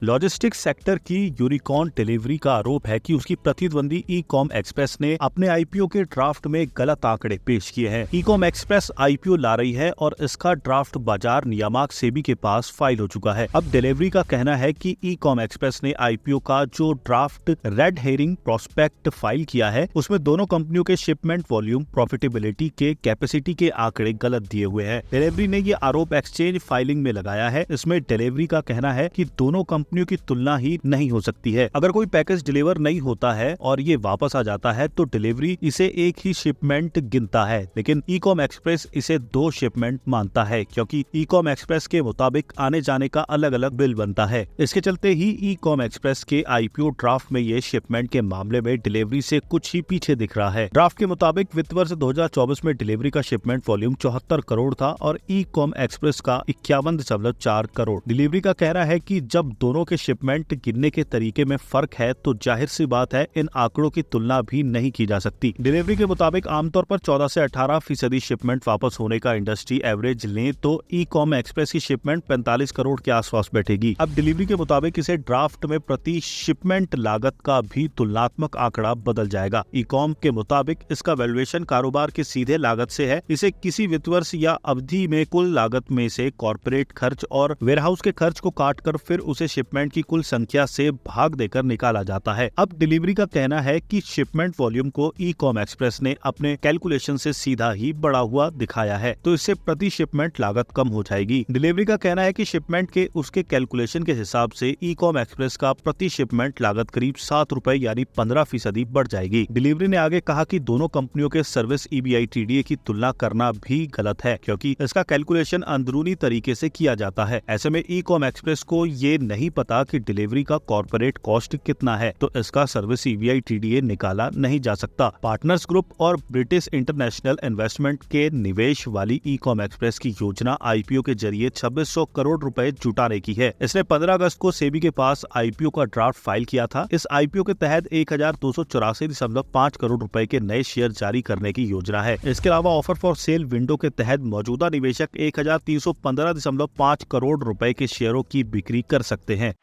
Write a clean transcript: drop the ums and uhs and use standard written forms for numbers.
Logistics sector की unicorn delivery का आरोप है कि उसकी प्रतिद्वंदी ई कॉम एक्सप्रेस ने अपने आईपीओ के ड्राफ्ट में गलत आंकड़े पेश किए हैं। ई कॉम एक्सप्रेस आईपीओ ला रही है और इसका ड्राफ्ट बाजार नियामक सेबी के पास फाइल हो चुका है। अब डिलीवरी का कहना है कि ई कॉम एक्सप्रेस ने आईपीओ का जो draft red herring prospect file किया है उसमें दोनों कंपनियों के शिपमेंट वॉल्यूम, प्रॉफिटेबिलिटी के कैपेसिटी के आंकड़े गलत दिए हुए हैं। डिलीवरी ने ये आरोप एक्सचेंज फाइलिंग में लगाया है। इसमें डिलीवरी का कहना है कि दोनों कंपनियों की तुलना ही नहीं हो सकती है। अगर कोई पैकेज डिलीवर नहीं होता है और ये वापस आ जाता है तो डिलीवरी इसे एक ही शिपमेंट गिनता है, लेकिन ई कॉम एक्सप्रेस इसे 2 शिपमेंट मानता है क्योंकि ई कॉम एक्सप्रेस के मुताबिक आने जाने का अलग अलग बिल बनता है। इसके चलते ही ई कॉम एक्सप्रेस के आईपीओ ड्राफ्ट में ये शिपमेंट के मामले में डिलीवरी से कुछ ही पीछे दिख रहा है। ड्राफ्ट के मुताबिक वित्त वर्ष 2024 में डिलीवरी का शिपमेंट वॉल्यूम 74 करोड़ था और ई कॉम एक्सप्रेस का 51.4 करोड़। डिलीवरी का कहना है कि जब दोनों के शिपमेंट गिनने के तरीके में फर्क है तो जाहिर सी बात है इन आंकड़ों की तुलना भी नहीं की जा सकती। डिलीवरी के मुताबिक आमतौर पर 14 से 18% शिपमेंट वापस होने का इंडस्ट्री एवरेज लें तो ई कॉम एक्सप्रेस की शिपमेंट 45 करोड़ के आसपास बैठेगी। अब डिलीवरी के मुताबिक इसे ड्राफ्ट में प्रति शिपमेंट लागत का भी तुलनात्मक आंकड़ा बदल जाएगा। ई कॉम के मुताबिक इसका वैल्यूएशन कारोबार के सीधे लागत से है। इसे किसी वित्त वर्ष या अवधि में कुल लागत में से कॉर्पोरेट खर्च और वेयरहाउस के खर्च को काटकर फिर उसे शिपमेंट की कुल संख्या से भाग देकर निकाला जाता है। अब डिलीवरी का कहना है कि शिपमेंट वॉल्यूम को ई कॉम एक्सप्रेस ने अपने कैलकुलेशन से सीधा ही बढ़ा हुआ दिखाया है, तो इससे प्रति शिपमेंट लागत कम हो जाएगी। डिलीवरी का कहना है कि शिपमेंट के उसके कैलकुलेशन के हिसाब से ई कॉम एक्सप्रेस का प्रति शिपमेंट लागत करीब 7 रुपए यानी 15% बढ़ जाएगी। डिलीवरी ने आगे कहा कि दोनों कंपनियों के सर्विस EBITDA की तुलना करना भी गलत है क्योंकि इसका कैलकुलेशन अंदरूनी तरीके से किया जाता है। ऐसे में ई कॉम एक्सप्रेस को ये नहीं पता कि डिलीवरी का कॉर्पोरेट कॉस्ट कितना है, तो इसका सर्विस EBITDA निकाला नहीं जा सकता। पार्टनर्स ग्रुप और ब्रिटिश इंटरनेशनल इन्वेस्टमेंट के निवेश वाली ई कॉम एक्सप्रेस की योजना आईपीओ के जरिए 2600 करोड़ रुपए जुटाने की है। इसने 15 अगस्त को सेबी के पास आईपीओ का ड्राफ्ट फाइल किया था। इस आईपीओ के तहत 1284.5 करोड़ रुपए के नए शेयर जारी करने की योजना है। इसके अलावा ऑफर फॉर सेल विंडो के तहत मौजूदा निवेशक 1315.5 करोड़ रुपए के शेयरों की बिक्री कर सकते हैं।